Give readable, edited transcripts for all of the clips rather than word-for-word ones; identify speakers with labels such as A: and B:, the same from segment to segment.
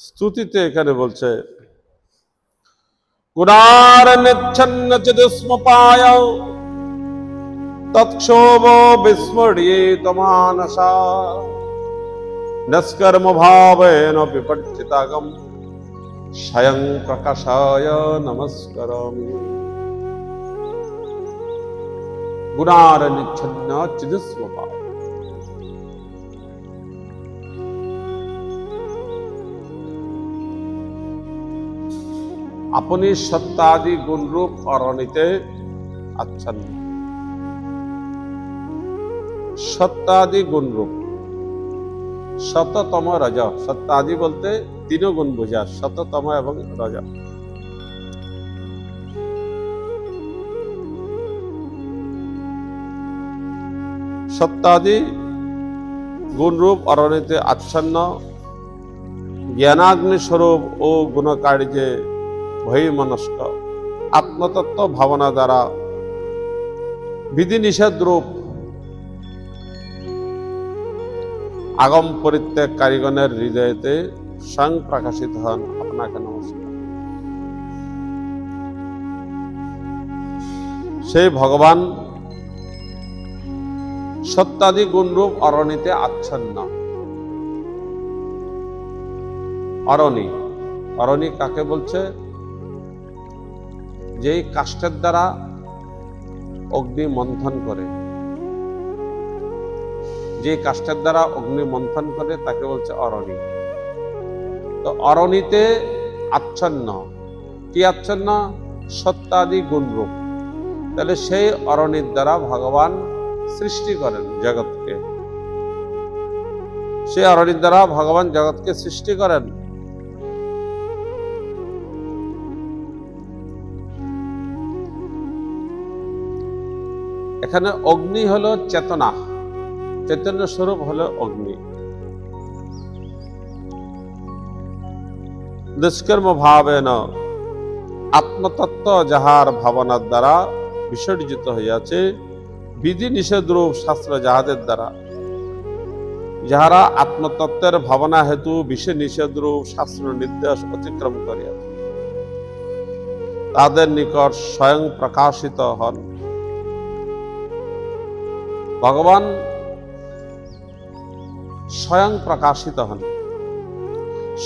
A: স্তুতিতে এখানে বলছে গুণার নিচ্ছন্ন চিদস্মপায় তৎক্ষোভ বিস্মৃত মানসা নিষ্কর্ম ভাবেন বিপর্যিতাগম স্বয়ং প্রকাশায় নমস্কারামি। গুণার নিচ্ছন্ন চিদস্মপায়, अपनी सत्तादि गुण रूप अरनिते आच्छन्न। सत्तादि गुण रूप शततम रज, सत्तादि बोलते तीनों गुण बुझा, शततम एवं रज। सत्तादि गुण रूप अरनिते आच्छन्न ज्ञानाग्नि स्वरूप ओ गुणकार्ये भयमनस्क आत्मतत्व भावना द्वारा विधि निषेध रूप आगम परित्याग कारीगणेर हृदयते स्वयं प्रकाशित हन। आपनाके नमस्कार। সেই ভগবান সত্যাদি গুণ রূপ অরণিতে আচ্ছন্ন। অরণি, অরণি কাকে বলছে? যেই কাষ্ঠের দ্বারা অগ্নি মন্থন করে, যে কাষ্ঠের দ্বারা অগ্নি মন্থন করে তাকে বলছে অরণি। তো অরণিতে আচ্ছন্ন, কি আচ্ছন্ন? সত্যাদি গুণরূপ। তাহলে সেই অরণির দ্বারা ভগবান সৃষ্টি করেন জগৎকে, সেই অরণির দ্বারা ভগবান জগৎকে সৃষ্টি করেন। এখানে অগ্নি হলো চেতনা, চৈতন্য স্বরূপ হলো অগ্নি। নিষ্কর্ম ভাবেন আত্মতত্ত্ব যাহার ভাবনার দ্বারা বিসর্জিত হইয়াছে, বিধি নিষেধ রূপ শাস্ত্র যাহাদের দ্বারা, যাহারা আত্মতত্ত্বের ভাবনা হেতু বিধি নিষেধ রূপ শাস্ত্র নির্দেশ অতিক্রম করিয়াছে, তাদের নিকট স্বয়ং প্রকাশিত হন। ভগবান স্বয়ং প্রকাশিত হন।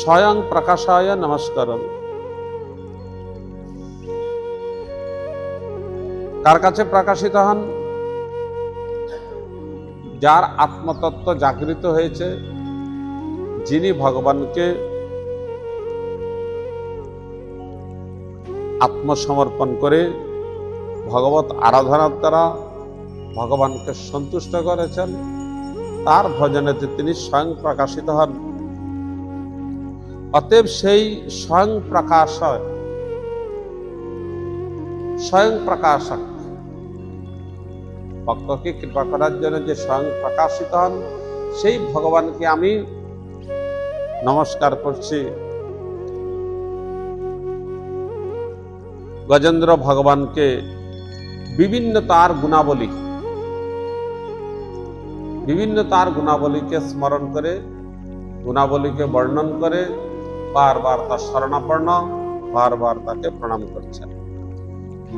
A: স্বয়ং প্রকাশায় নমস্কারম। কার কাছে প্রকাশিত হন? যার আত্মতত্ত্ব জাগৃত হয়েছে, যিনি ভগবানকে আত্মসমর্পণ করে ভগবত আরাধনার দ্বারা ভগবানকে সন্তুষ্ট করেছেন, তার ভজনেতে তিনি স্বয়ং প্রকাশিত হন। অতএব সেই স্বয়ং প্রকাশক, স্বয়ং প্রকাশক ভক্তকে কৃপা করার জন্য যে স্বয়ং প্রকাশিত হন, সেই ভগবানকে আমি নমস্কার করছি। গজেন্দ্র ভগবানকে বিভিন্ন তার গুণাবলী, বিভিন্ন তার গুণাবলীকে স্মরণ করে, গুণাবলীকে বর্ণন করে বারবার তার শরণাপন্ন, বারবার তাকে প্রণাম করছেন।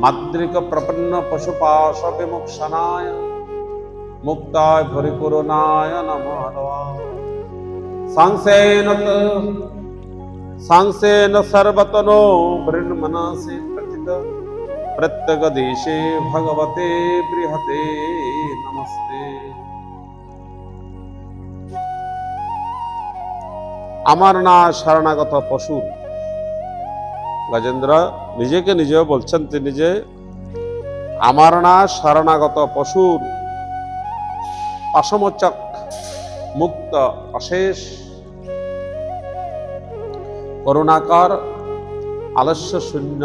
A: মাদ্রিক প্রপন্ন পশুপাশ বিমোক্ষণায় মুক্তায় পরিপূর্ণায় নমঃ। সাংসেন সর্বতনো বৃন্মনসে প্রথিত প্রত্যগ দেশে ভগবতে বৃহতে নমস্তে। আমার না শরণাগত পশুর, গজেন্দ্র নিজেকে নিজেও বলছেন তিনি যে আমার না শরণাগত পশুর অসমোচক মুক্ত অশেষ করুণাকর আলস্য শূন্য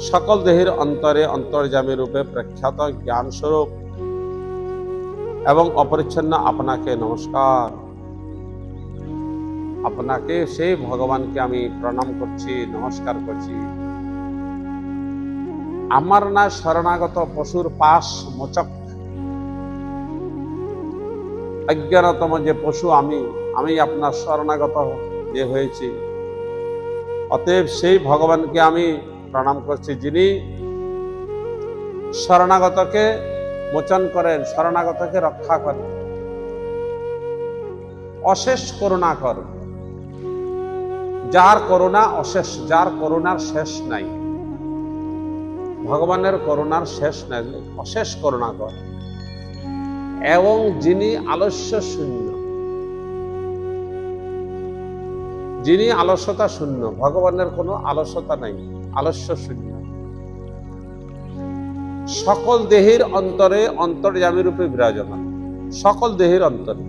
A: সকল দেহের অন্তরে অন্তর্যামী রূপে প্রখ্যাত জ্ঞান স্বরূপ এবং অপরিচ্ছন্ন আপনাকে নমস্কার। আপনাকে, সেই ভগবানকে আমি প্রণাম করছি, নমস্কার করছি। আমার না শরণাগত পশুর পাশ মোচক, অজ্ঞানতম যে পশু আমি আপনার শরণাগত যে হয়েছি। অতএব সেই ভগবানকে আমি প্রণাম করছি, যিনি শরণাগতকে মোচন করেন, শরণাগতকে রক্ষা করেন, অশেষ করুণা করেন, যার করুণা অশেষ, যার করুণার শেষ নাই। ভগবানের করুণার শেষ নাই, অশেষ করুণা করেন। এবং যিনি আলস্য শূন্য, যিনি আলস্যতা শূন্য, ভগবানের কোনো আলস্যতা নাই, আলস্য শূন্য। সকল দেহের অন্তরে অন্তর্যামী রূপে বিরাজমান, সকল দেহের অন্তরে,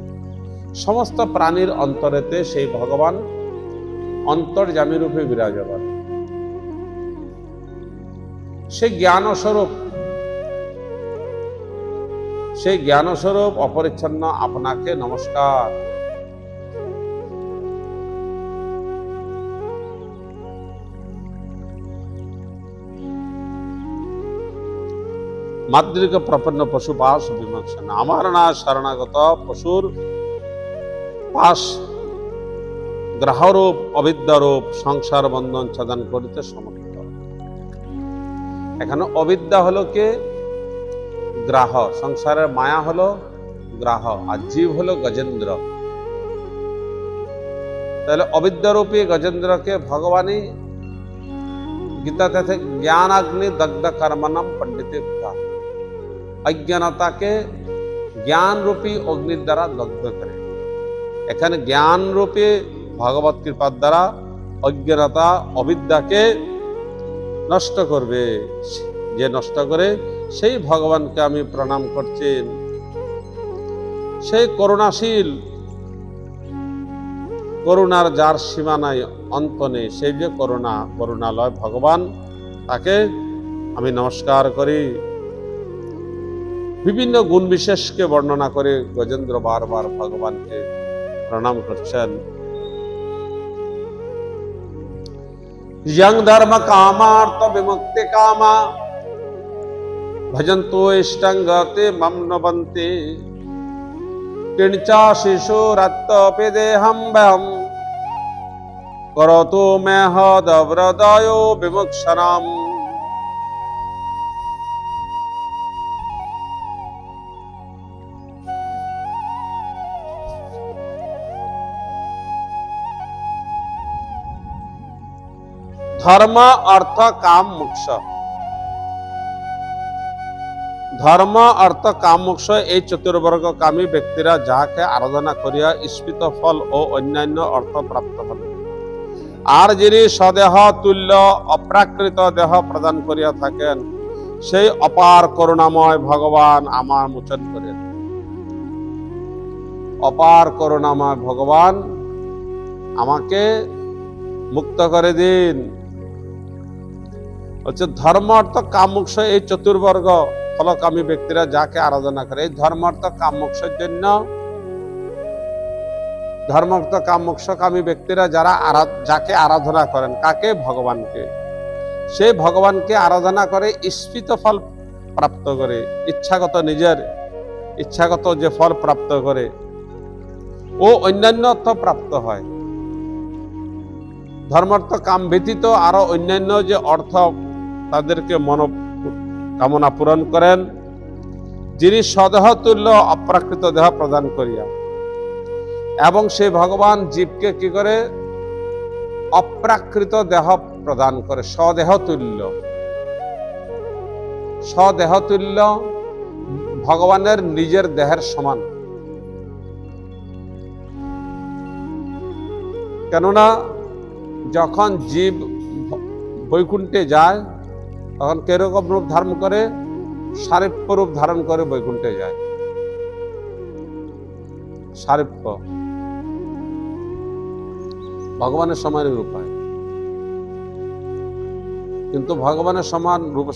A: সমস্ত প্রাণীর অন্তরেতে সেই ভগবান অন্তর্যামী রূপে বিরাজমান। সেই জ্ঞানস্বরূপ, সেই জ্ঞানস্বরূপ অপরিচ্ছন্ন আপনাকে নমস্কার। মাদ্রিক প্রপন্ন পশু পাশ বিমোচন, আমার না শরণাগত পশুর পাশ গ্রাহরূপ অবিদ্যারূপ সংসার বন্ধন ছেদন করিতে সমর্থ। এখানে অবিদ্যা হলো কে? গ্রাহ। সংসারের মায়া হলো গ্রাহ, আর জীব হলো গজেন্দ্র। তাহলে অবিদ্যারূপী গজেন্দ্রকে ভগবানই গীতাতে জ্ঞান অগ্নি দগ্ধ কর্মণম পণ্ডিতে, অজ্ঞানতাকে জ্ঞান রূপী অগ্নির দ্বারা দগ্ধ করে। এখানে জ্ঞান রূপে ভগবত কৃপার দ্বারা অজ্ঞানতা অবিদ্যাকে নষ্ট করবে। যে নষ্ট করে সেই ভগবানকে আমি প্রণাম করছি। সেই করুণাশীল, করুণার যার সীমা নাই, অন্ত নেই, সেই যে করুণালয় ভগবান, তাকে আমি নমস্কার করি। বিভিন্ন গুণ বিশেষকে বর্ণনা করে গজেন্দ্র বারবার ভগবানকে প্রণাম করছেন। यं धर्म कामार्थ विमुक्ति कामा भजन्तो इष्टं गते मम नवन्ते किंचा शिशुरत्तपि देहं वहं करोतु मे हृदयो विमुक्षराम्। ধর্ম অর্থ কাম মোক্ষ, ধর্ম অর্থ কাম মোক্ষ এই চতুর্বর্গ কামী ব্যক্তিরা যাহাকে আরাধনা করিয়া ইস্পিত ফল ও অন্যান্য অর্থ প্রাপ্ত হবে। আর যিনি স্বদেহ তুল্য অপ্রাকৃত দেহ প্রদান করিয়া থাকেন, সেই অপার করুণাময় ভগবান আমার মোচন করেন। অপার করুণাময় ভগবান আমাকে মুক্ত করে দিন। হচ্ছে ধর্ম অর্থ কাম মোক্ষ এই চতুর্বর্গ ফলকামী ব্যক্তিরা যাকে আরাধনা করে। এই ধর্ম অর্থ কাম মোক্ষের জন্য, ধর্ম অর্থ কাম মোক্ষকামী ব্যক্তিরা যারা যাকে আরাধনা করেন, কাকে? ভগবানকে। সেই ভগবানকে আরাধনা করে ইস্পিত ফল প্রাপ্ত করে, ইচ্ছাগত, নিজের ইচ্ছাগত যে ফল প্রাপ্ত করে ও অন্যান্য অর্থ প্রাপ্ত হয়। ধর্মার্থ কাম ব্যতীত আরো অন্যান্য যে অর্থ তাদেরকে কামনা পূরণ করেন, যিনি স্বদেহ তুল্য অপ্রাকৃত দেহ প্রদান করিয়া, এবং সেই ভগবান জীবকে কি করে? অপ্রাকৃত দেহ প্রদান করে, স্বদেহ তুল্য। স্বদেহ তুল্য ভগবানের নিজের দেহের সমান। কেননা যখন জীব বৈকুণ্ঠে যায়, তখন কিরকম রূপ ধারণ করে? সারিপ্য রূপ ধারণ করে বৈকুণ্ঠে যায়। সারিপ্য ভগবানের সমান রূপ হয়, কিন্তু ভগবানের সমান রূপ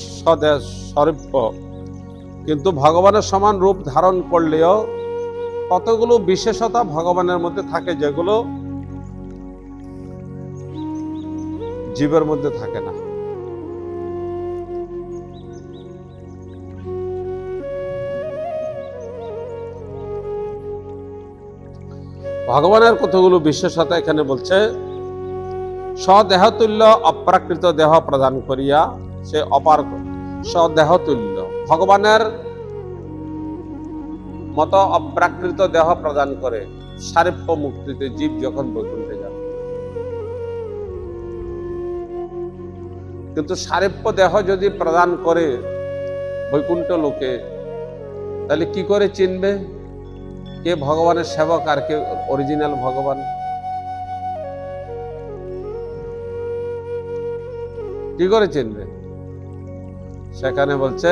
A: সারিপ্য, কিন্তু ভগবানের সমান রূপ ধারণ করলেও কতগুলো বিশেষতা ভগবানের মধ্যে থাকে, যেগুলো জীবের মধ্যে থাকে না। ভগবানের কতগুলো বিশেষতা এখানে বলছে। স্বদেহতুল্য অপ্রাকৃত দেহ প্রদান করিয়া সে অপার স্বদেহতুল্য, ভগবানের মত অপ্রাকৃত দেহ প্রদান করে সারূপ্য মুক্তিতে জীব যখন বৈকুণ্ঠে যাবে। কিন্তু সারূপ্য দেহ যদি প্রদান করে বৈকুণ্ঠ লোকে, তাহলে কি করে চিনবে কে ভগবানের সেবক আর কে অরিজিনাল ভগবান? কি করে চিনবে? সেখানে বলছে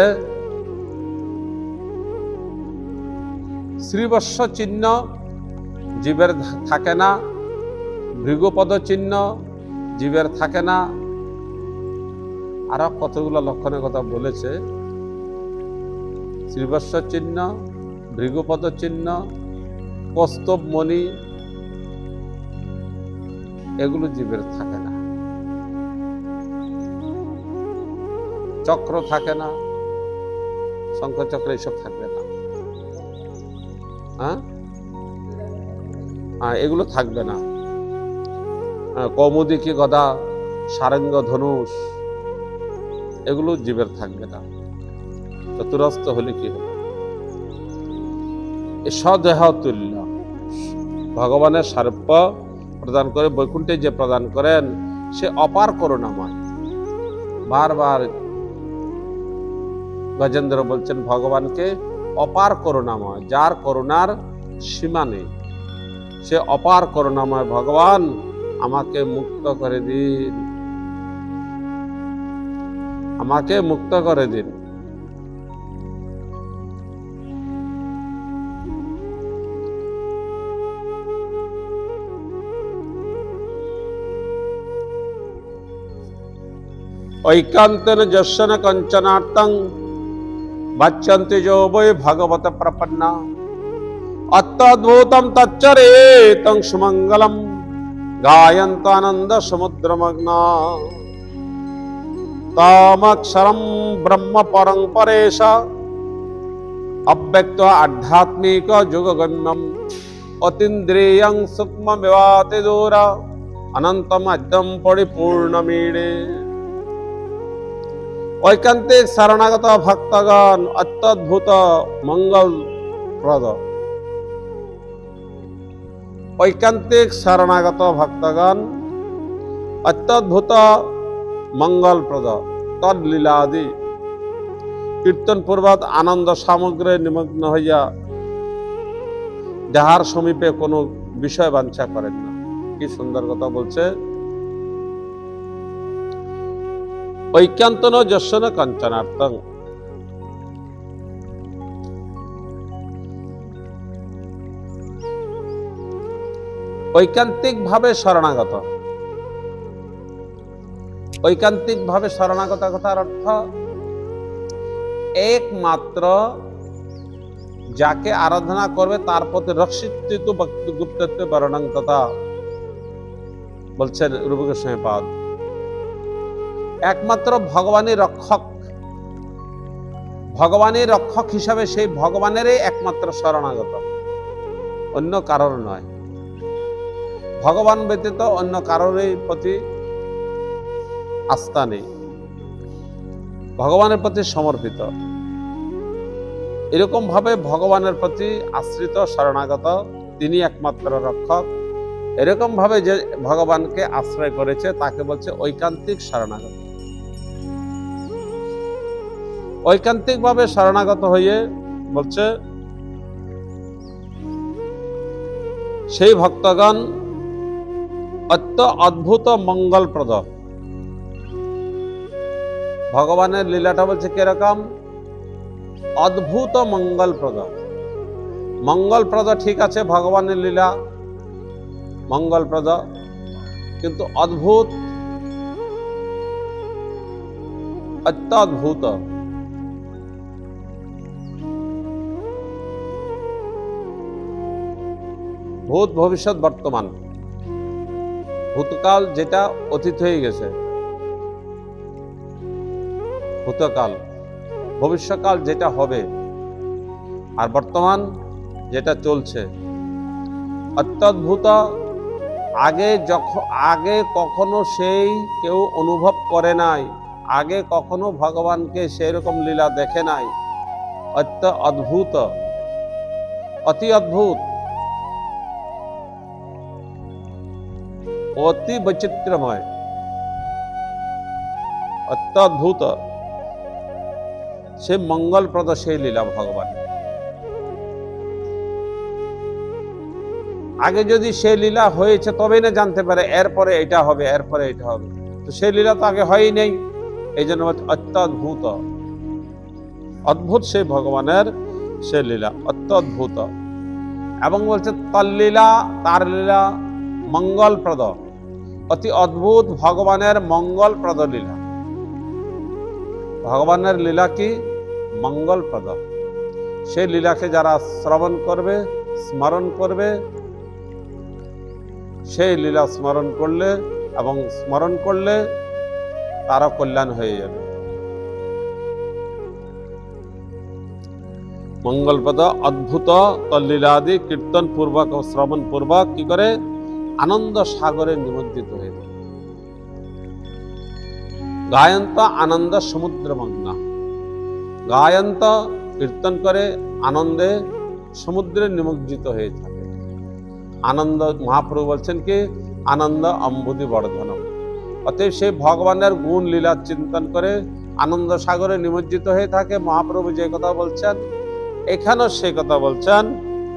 A: শ্রীবৎস চিহ্ন জীবের থাকে না, ভৃগুপদ চিহ্ন জীবের থাকে না, আরো কতগুলো লক্ষণের কথা বলেছে। শ্রীবৎস চিহ্ন, ভৃগুপদ চিহ্ন, কৌস্তব মণি, এগুলো জীবের থাকে না। চক্র থাকে না, শঙ্খ চক্র এইসব থাকবে না। এগুলো থাকবে না। কৌমুদিকি গদা, সারঙ্গ ধনুষ, এগুলো জীবের থাকবে না। চতুরস্ত হলে কি হবে? স্বদেহ তুল্য ভগবানের সারূপ্য প্রদান করে বৈকুণ্ঠে যে প্রদান করেন সে অপার করুণাময়। বারবার গজেন্দ্র বলছেন ভগবানকে অপার করুণাময়, যার করুণার সীমা নেই। সে অপার করুণাময়। ভগবান আমাকে মুক্ত করে দিন, আমাকে মুক্ত করে দিন। ঐকান্তেন যস্যন কঞ্চনার্থং বাচ্যন্তি যো বৈ ভগবত প্রপন্না অত্যদ্ভুতম তচ্চরেতং সুমঙ্গলম গায়ন্ত আনন্দ সমুদ্রমগ্না তমক্ষরম ব্রহ্ম পরং পরেশ অব্যক্ত আধ্যাত্মিক যোগগম্যম অতীন্দ্রিয়ং সূক্ষ্মমিবাতি দূর অনন্তম আদ্যম পরিপূর্ণমীড়ে। ঐকান্তিক শরণাগত ভক্তগণ অত্যদ্ভুত মঙ্গলপ্রদ। ঐকান্তিক শরণাগত ভক্তগণ অত্যদ্ভুত মঙ্গলপ্রদ তদ্লীলাদি কীর্তন পূর্বক আনন্দ সামগ্রে নিমগ্ন হইয়া যাহার সমীপে কোনো বিষয় বাঞ্ছা করেন না। কি সুন্দর কথা বলছে। ঐকান্তন যশন কঞ্চনার্থং, ঐকান্তিক ভাবে শরণাগত। ঐকান্তিক ভাবে শরণাগত কথার অর্থ একমাত্র যাকে আরাধনা করবে তার প্রতি রক্ষিত ভক্তি গুপ্তত্ব বর্ণং তথা বলছেন রূপ গোস্বামী পাদ। একমাত্র ভগবানের রক্ষক, ভগবানের রক্ষক হিসাবে সেই ভগবানেরই একমাত্র শরণাগত, অন্য কারোর নয়। ভগবান ব্যতীত অন্য কারোরই প্রতি আস্থা নেই, ভগবানের প্রতি সমর্পিত। এরকম ভাবে ভগবানের প্রতি আশ্রিত শরণাগত, তিনি একমাত্র রক্ষক। এরকম ভাবে যে ভগবানকে আশ্রয় করেছে তাকে বলছে ঐকান্তিক শরণাগত। ঐকান্তিক ভাবে শরণাগত হয়ে বলছে সেই ভক্তগণ অত্য অদ্ভুত মঙ্গলপ্রদ। ভগবানের লীলাটা বলছে কিরকম? অদ্ভুত মঙ্গলপ্রদ। মঙ্গলপ্রদ ঠিক আছে, ভগবানের লীলা মঙ্গলপ্রদ, কিন্তু অদ্ভুত, অত্যদ্ভুত। ভূত ভবিষ্যৎ বর্তমান। ভূতকাল যেটা অতীত হয়ে গেছে, ভূতকাল, ভবিষ্যৎকাল যেটা হবে, আর বর্তমান যেটা চলছে, অত্যদ্ভুত। আগে কখনো সেই কেউ অনুভব করে নাই, আগে কখনো ভগবানকে সেই রকম লীলা দেখে নাই। অদ্ভুত, অতি অদ্ভুত, অতি বৈচিত্র্যময়, অত্যদ্ভুত, সে মঙ্গলপ্রদ সেই লীলা ভগবান। আগে যদি সেই লীলা হয়েছে তবেই না জানতে পারে এরপরে এটা হবে, এরপরে এটা হবে। তো সেই লীলা তো আগে হয়ই নেই, এই জন্য অত্যদ্ভুত, অদ্ভুত সেই ভগবানের সে লীলা, অত্যদ্ভুত। এবং বলছে তল্লীলা, তার লীলা মঙ্গলপ্রদ, অতি অদ্ভুত ভগবানের মঙ্গলপ্রদ লীলা। ভগবানের লীলা কি? মঙ্গলপ্রদ। সেই লীলাকে যারা শ্রবণ করবে, স্মরণ করবে, সেই লীলা স্মরণ করলে এবং স্মরণ করলে তারা কল্যাণ হয়ে যাবে। মঙ্গলপ্রদ অদ্ভুত তল্লীলাদি কীর্তন পূর্বক ও শ্রবণ পূর্বক কি করে? আনন্দ সাগরে নিমজ্জিত হয়ে যায়। গায়ন্ত আনন্দ সমুদ্র মগ্না। গায়ন্ত কীর্তন করে আনন্দে সমুদ্রে নিমজ্জিত হয়ে থাকে। আনন্দ, মহাপ্রভু বলছেন কি? আনন্দ অম্বুদি বর্ধনম। অতএব সেই ভগবানের গুণ লীলা চিন্তন করে আনন্দ সাগরে নিমজ্জিত হয়ে থাকে। মহাপ্রভু যে কথা বলছেন এখানেও সেই কথা বলছেন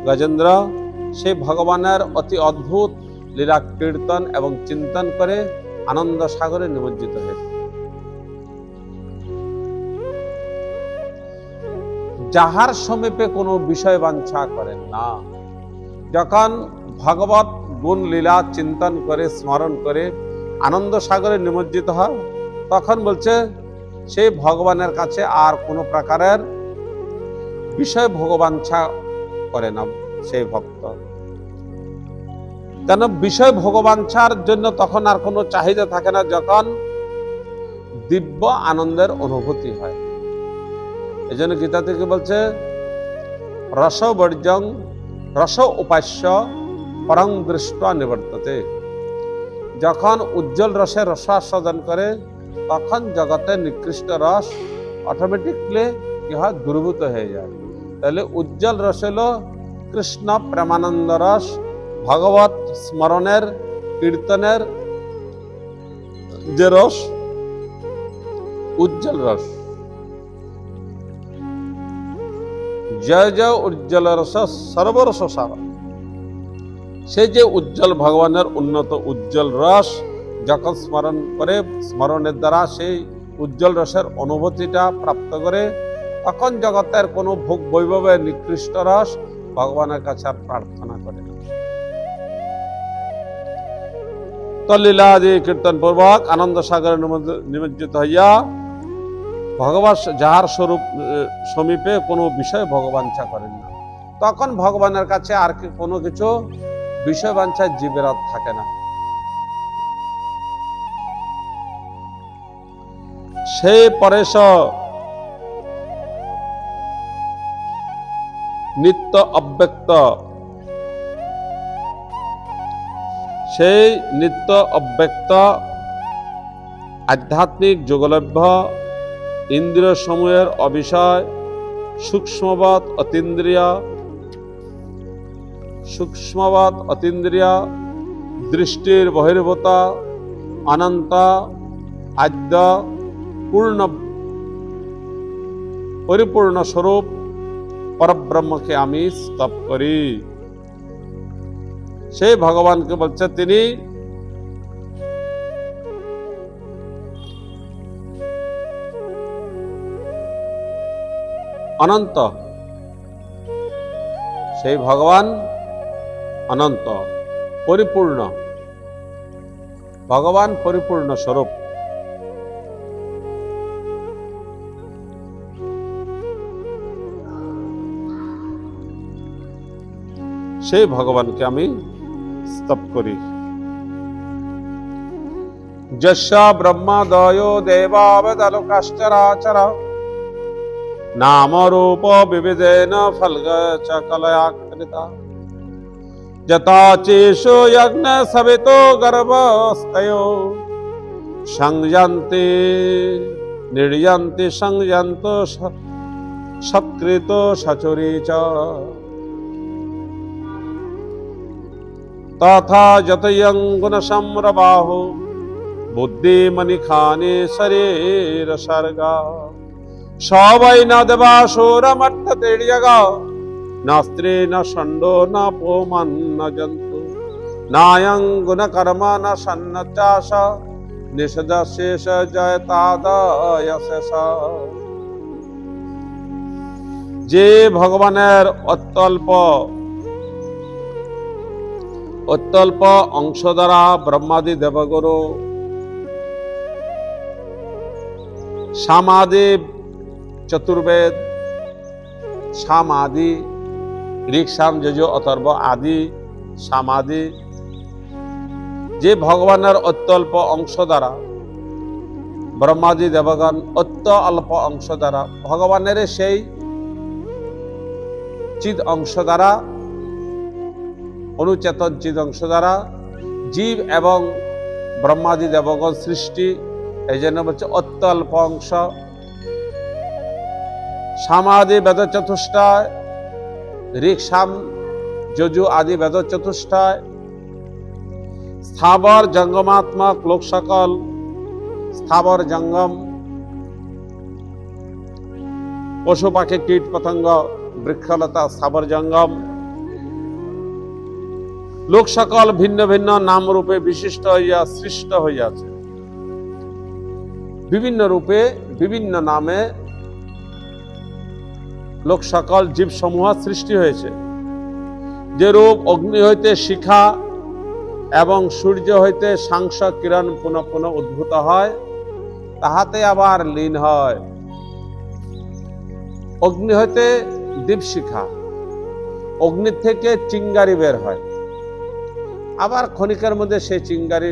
A: গজেন্দ্র, সেই ভগবানের অতি অদ্ভুত লীলা কীর্তন এবং চিন্তন করে আনন্দ সাগরে নিমজ্জিত হয়ে থাকে। যাহার সমীপে কোনো বিষয় বাঞ্ছা করেন না। যখন ভগবত গুণ লীলা চিন্তন করে স্মরণ করে আনন্দ সাগরে নিমজ্জিত হয়, তখন বলছে সেই ভগবানের কাছে আর কোনো প্রকারের বিষয় ভোগবাঞ্ছা করে না সেই ভক্ত। কেন? বিষয় ভোগবাঞ্ছার জন্য তখন আর কোনো চাহিদা থাকে না, যখন দিব্য আনন্দের অনুভূতি হয়। এই জন্য গীতা থেকে বলছে রসবর্জং রস উপাস্য পরং দৃষ্টা নিবর্ততে। যখন উজ্জ্বল রসে রসাস্বাদন করে তখন জগতের নিকৃষ্ট রস অটোমেটিকলি কি হয়? দূরীভূত হয়ে যায়। তাহলে উজ্জ্বল রস হলো কৃষ্ণ প্রেমানন্দ রস, ভগবত স্মরণের কীর্তনের যে রস, উজ্জ্বল রস। জয় জয় উজ্জ্বল রস সর্বরস সার। সেই যে উজ্জ্বল ভগবানের উন্নত উজ্জ্বল রস যখন স্মরণ করে, স্মরণের দ্বারা সেই উজ্জ্বল রসের অনুভূতিটা প্রাপ্ত করে, তখন জগতের কোনো ভোগ বৈভবের নিকৃষ্ট রস ভগবানের কাছে আর প্রার্থনা করে না। তল্লীলাদি কীর্তন পূর্বক আনন্দ সাগরে নিমজ্জিত হইয়া ভগবান যাহার স্বরূপ সমীপে কোনো বিষয় ভগবাঞ্ছা করেন না, তখন ভগবানের কাছে আর কোনো কিছু বিষয় বাঞ্ছায় জীবের আর থাকে না। সেই পরেশ নিত্য অব্যক্ত, সেই নিত্য অব্যক্ত আধ্যাত্মিক যোগলভ্য ইন্দ্রিয় সমূহের অবিষয় সূক্ষ্মবৎ অতীন্দ্রিয় দৃষ্টির বহির্ভূত অনন্ত আদ্য পরিপূর্ণ স্বরূপ পরব্রহ্মকে আমি স্তব করি। সেই ভগবানকে বলছে তিনি অনন্ত, সেই ভগবান অনন্ত পরিপূর্ণ, ভগবান পরিপূর্ণ স্বরূপ। সেই ভগবানকে আমি স্তব করি। যস্য ব্রহ্মাদয়ো দেবাবতালোকাশ্চরাচর নাম রূপ বিবিধেন ফলগ চ কলয়াকৃতা যথা চেষো যজ্ঞ সবিতো গর্ভস্তዮ সংযন্তে নির্যন্তে সংযন্ত সৎকৃত সচরে চ তথা যতয়ং গুণ সম্রবাহো বুদ্ধি মনিখানে শরীর সর্গা সবাই না দেবাসুরমর্থ তির্যগা নাস্ত্রে না ষণ্ড না পোমান না জন্তু নায়ং গুণ কর্ম না সন্ন চাষ নিষদ শেষ জয়তাদয় শেষ। যে ভগবানের অত্যল্প অংশ দ্বারা ব্রহ্মাদি দেবগুরু সামাদি চতুর্বেদ সামাদি ঋক সাম যজু অথর্ব আদি সামাদি যে ভগবানের অত্যল্প অংশ দ্বারা ব্রহ্মাদি দেবগণ অত্য অল্প অংশ দ্বারা ভগবানের সেই চিদ অংশ দ্বারা অনুচেতন চিদ অংশ দ্বারা জীব এবং ব্রহ্মাদি দেবগণ সৃষ্টি, এই জন্য বলছে অত্যল্প অংশ। সামাদি বেদ চতুষ্টায় ঋক সাম যজু আদি বেদ চতুষ্টায় স্থাবর জঙ্গমাত্মক লোক সকল স্থাবর জঙ্গম পশু পাখি কীট পতঙ্গ বৃক্ষলতা স্থাবর জঙ্গম লোক সকল ভিন্ন ভিন্ন নাম রূপে বিশিষ্ট হইয়া সৃষ্ট হইয়াছে। বিভিন্ন রূপে বিভিন্ন নামে লোক সকল জীব সমূহ সৃষ্টি হয়েছে। যে রূপ অগ্নি হইতে শিখা এবং সূর্য হইতে সাংস কিরণ পুনঃ পুনঃ উদ্ভূত হয়, তাহাতে আবার লীন হয়। অগ্নি হইতে দীপশিখা, অগ্নি থেকে চিঙ্গারি বের হয়, আবার ক্ষণিকের মধ্যে সেই চিঙ্গারি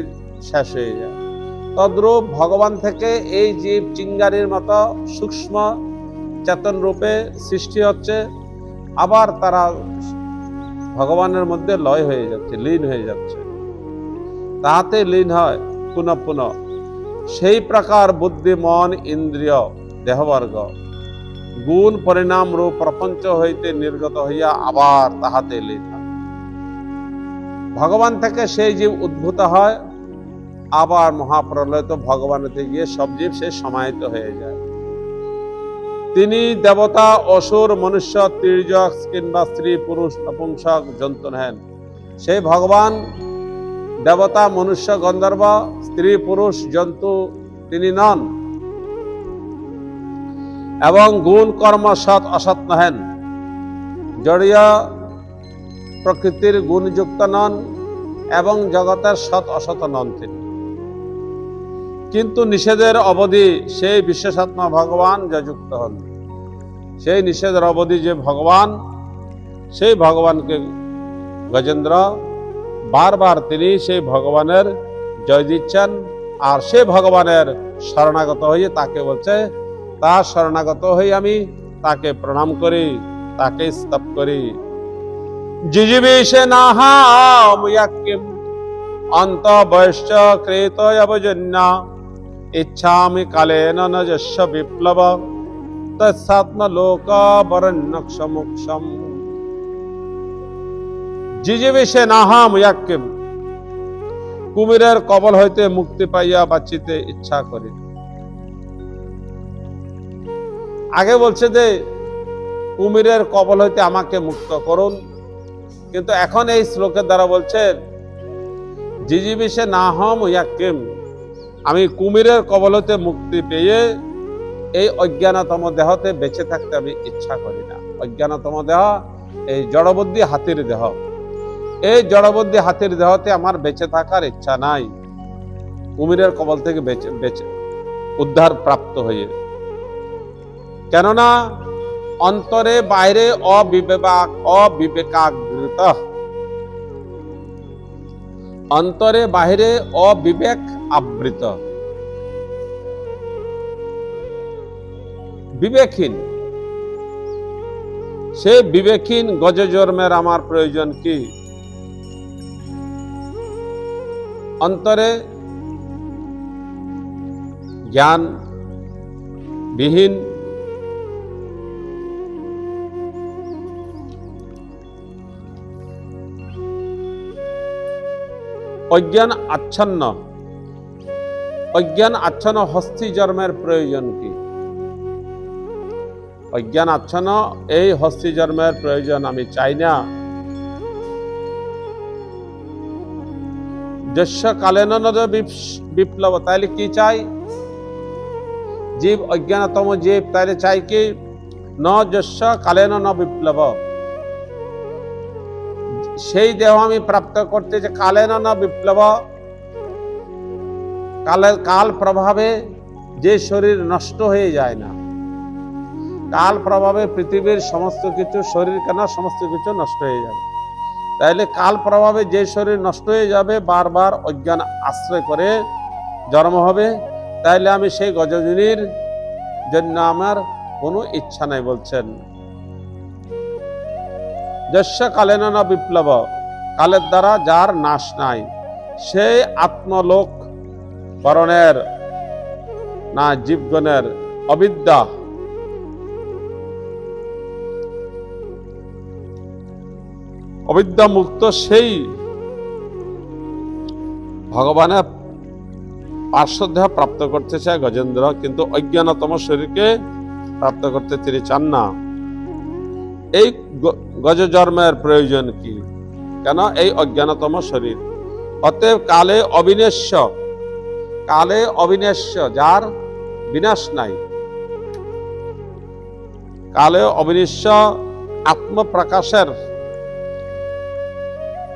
A: শেষ হয়ে যায়। তদ্রূপ ভগবান থেকে এই জীব চিঙ্গারির মতো সূক্ষ্ম চেতন রূপে সৃষ্টি হচ্ছে, আবার তারা ভগবানের মধ্যে লয় হয়ে যাচ্ছে, লীন হয়ে যাচ্ছে, তাহাতে লীন হয় পুনঃ পুনঃ। সেই প্রকার বুদ্ধি মন ইন্দ্রিয় দেহবর্গ গুণ পরিণাম রূপ প্রপঞ্চ হইতে নির্গত হইয়া আবার তাহাতে লীন হয়। ভগবান থেকে সেই জীব উদ্ভূত হয়, আবার মহাপ্রলয় তো ভগবানেতে গিয়ে সব জীব সে সমাহিত হয়ে যায়। তিনি দেবতা অসুর মনুষ্য তির্যক কিংবা স্ত্রী পুরুষ নপুংসক জন্তু নেন। সেই ভগবান দেবতা মনুষ্য গন্ধর্ব স্ত্রী পুরুষ জন্তু তিনি নন, এবং গুণ কর্ম সৎ অসৎ নহেন, জড়ীয় প্রকৃতির গুণযুক্ত নন এবং জগতের সৎ অসৎ নন তিনি। কিন্তু নিষেধের অবধি সেই বিশেষাত্মা ভগবান যা যুক্ত হন। সেই নিষেধের অবধি যে ভগবান, সেই ভগবানকে গজেন্দ্র বারবার তিনি সেই ভগবানের জয় দিচ্ছেন। আর সে ভগবানের শরণাগত হয়ে তাকে বলছে, তার শরণাগত হয়ে আমি তাকে প্রণাম করি, তাকে স্তব করি। জিজিবিষে নাহাম ইয়াক্কিম অন্ত বৈশ্চ কৃত অবজন্যা ইচ্ছামি কালেন নজস্য বিপ্লব তৎসাত্ম লোক বরণ্যক্ষমোক্ষম। জিজিবিষে নাহাম ইয়াক্কিম, কুমিরের কবল হইতে মুক্তি পাইয়া বাঁচিতে ইচ্ছা করি। আগে বলছে যে কুমিরের কবল হইতে আমাকে মুক্ত করুন, কিন্তু এখন এই শ্লোকের দ্বারা বলছেন জিজিবিষে নাহম ইয়াক্কিম, আমি কুমিরের কবল হইতে মুক্তি পেয়ে এই অজ্ঞানতম দেহতে বেঁচে থাকতে আমি ইচ্ছা করি না। অজ্ঞানতম দেহ এই জড়বুদ্ধি হাতির দেহ, এই জড়বুদ্ধি হাতির দেহতে আমার বেঁচে থাকার ইচ্ছা নাই। কুমিরের কবল থেকে বেঁচে উদ্ধার প্রাপ্ত হয়ে, কেননা অন্তরে বাইরে অবিবেকাগৃত, অন্তরে বাহিরে অবিবেক আবৃত, বিবেকহীন। সে বিবেকহীন গজজর্মের আমার প্রয়োজন কি? অন্তরে জ্ঞান বিহীন অজ্ঞান আচ্ছন্ন হস্তি জন্মের প্রয়োজন কি? অজ্ঞান আচ্ছন্ন এই হস্তি জন্মের প্রয়োজন আমি চাই না। যস্য কালেন বিপ্লব, তাইলে কি চাই? জীব অজ্ঞানতম জীব, তাইলে চাই কি? ন যস্য কালেন ন বিপ্লব, সেই দেহ আমি প্রাপ্ত করতে যে কালেন ন বিপ্লব, কাল প্রভাবে যে শরীর নষ্ট হয়ে যায় না। কাল প্রভাবে পৃথিবীর সমস্ত কিছু, শরীর কেন সমস্ত কিছু নষ্ট হয়ে যাবে। তাইলে কাল প্রভাবে যে শরীর নষ্ট হয়ে যাবে, বারবার অজ্ঞান আশ্রয় করে জন্ম হবে, তাইলে আমি সেই গজজনীর জন্য আমার কোনো ইচ্ছা নাই বলছেন। যস্য কালেন ন বিপ্লব, কালের দ্বারা যার নাশ নাই, সেই আত্মলোক বরণের না জীবগণের অবিদ্যা মুক্ত সেই ভগবানের পার্শ্বদেহ প্রাপ্ত করতে চায় গজেন্দ্র, কিন্তু অজ্ঞানতম শরীরকে প্রাপ্ত করতে তিনি চান না। এই গজ জন্মের প্রয়োজন কি? কেন? এই অজ্ঞানতম শরীর। অতএব কালে অবিনশ্য, যার বিনাশ নাই, কালে অবিনশ্য আত্মপ্রকাশের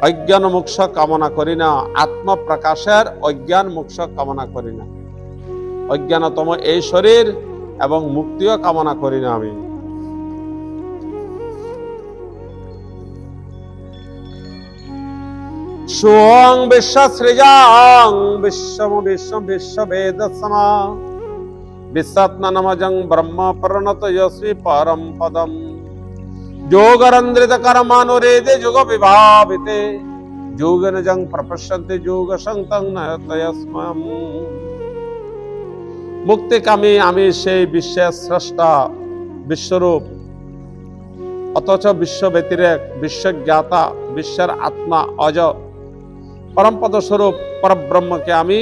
A: অজ্ঞান মোক্ষ কামনা করি না। আত্মপ্রকাশের অজ্ঞান মোক্ষ কামনা করি না। অজ্ঞানতম এই শরীর এবং মুক্তিও কামনা করি না আমি। সোং বিশ্বসৃজাং বিশ্ববেদসমা বিশ্বত্মনমজং ব্রহ্ম প্রণতয়শ্রী পরম পদম যোগরন্দ্রিত কর্মানুরেদে যোগ বিভাবিতে যোগনজং প্রপশ্যন্তে যোগ সন্তং নয়তয়স্মম। মুক্তিকামী আমি সেই বিশ্বের স্রষ্টা, বিশ্বরূপ, অথচ বিশ্ব ব্যতিরেক, বিশ্বজ্ঞাতা, বিশ্বের আত্মা, অজ পরমপদ স্বরূপ পরব্রহ্মকে আমি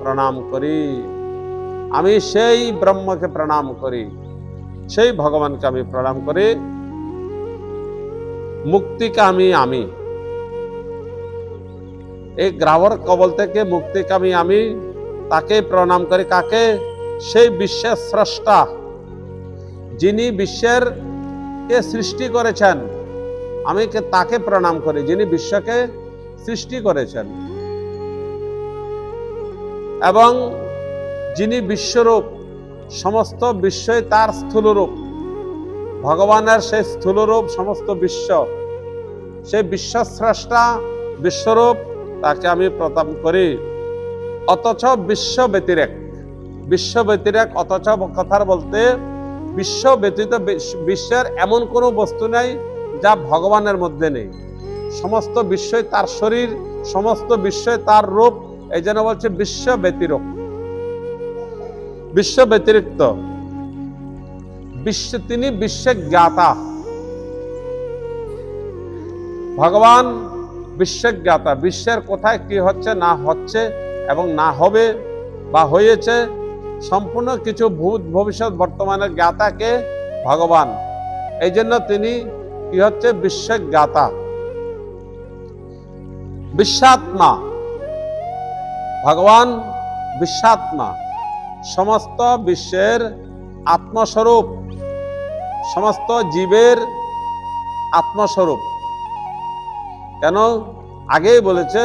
A: প্রণাম করি। আমি সেই ব্রহ্মকে প্রণাম করি, সেই ভগবানকে আমি প্রণাম করি। মুক্তিকামী আমি, এই গ্রাহর কবল থেকে মুক্তিকামী আমি তাকে প্রণাম করি। কাকে? সেই বিশ্বের স্রষ্টা, যিনি বিশ্বের কে সৃষ্টি করেছেন। আমি তাকে প্রণাম করি যিনি বিশ্বকে সৃষ্টি করেছেন, এবং যিনি বিশ্বরূপ, সমস্ত বিশ্বই তার স্থূলরূপ। ভগবানের সেই স্থূলরূপ সমস্ত বিশ্ব, সেই বিশ্বস্রষ্টা, বিশ্বরূপ, তাকে আমি প্রণাম করি। অথচ বিশ্ব ব্যতিরেক, অথচ কথার বলতে বিশ্ব ব্যতীত বিশ্বের এমন কোনো বস্তু নেই যা ভগবানের মধ্যে নেই। সমস্ত বিশ্বই তার শরীর, সমস্ত বিশ্বই তার রূপ। এই জন্য বলছে বিশ্ব ব্যতিরিক্ত। তিনি বিশ্বজ্ঞাতা, ভগবান বিশ্বজ্ঞাতা। বিশ্বের কোথায় কি হচ্ছে না হচ্ছে এবং না হবে বা হয়েছে, সম্পূর্ণ কিছু ভূত ভবিষ্যৎ বর্তমানের জ্ঞাতাকে ভগবান। এই জন্য তিনি কি হচ্ছে? বিশ্বজ্ঞাতা, বিশ্বাত্মা। ভগবান বিশ্বাত্মা, সমস্ত বিশ্বের আত্মস্বরূপ, সমস্ত জীবের আত্মস্বরূপ। কেন? আগেই বলেছে